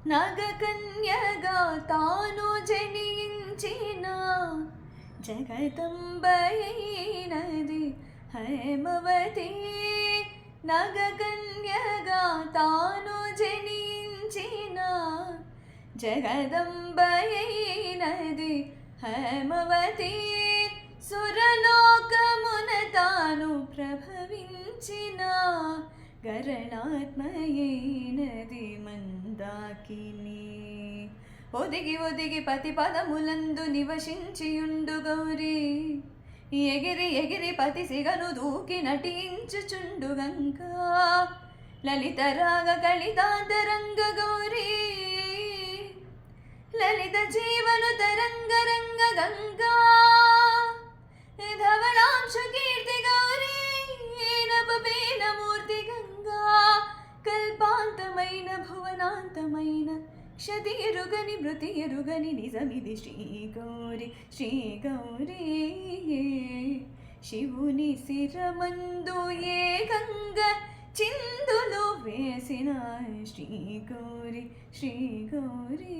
నాగకన్యగా తాను జనించిన జగదంబైనది హైమవతి. నాగకన్యగా తాను జనించిన జగదంబైనది హైమవతి. సురలోకమున తాను ప్రభవించిన గరళాత్మయైనది మందాకిని. ఒదిగి ఒదిగి పతి పదములందు నివసించియుండు గౌరీ, ఎగిరి ఎగిరి పతి సిగను దూకి నటించుచుండు గంగా. లలిత రాగ కలితాంతరంగ గౌరీ, లలిత జీవను తరంగ రంగ గంగా. ధవళాంశ కీర్తి గౌరీ, నభపేన మూర్తి గంగా. కల్పాంతమైన భువనాంతమైన క్షతి ఎరుగని మృతి ఎరుగని నిజమిది శ్రీ గౌరి. శ్రీ గౌరీ శివుని శిరమందు ఏ గంగ చిందులు వేసిన శ్రీ గౌరి. శ్రీ గౌరీ.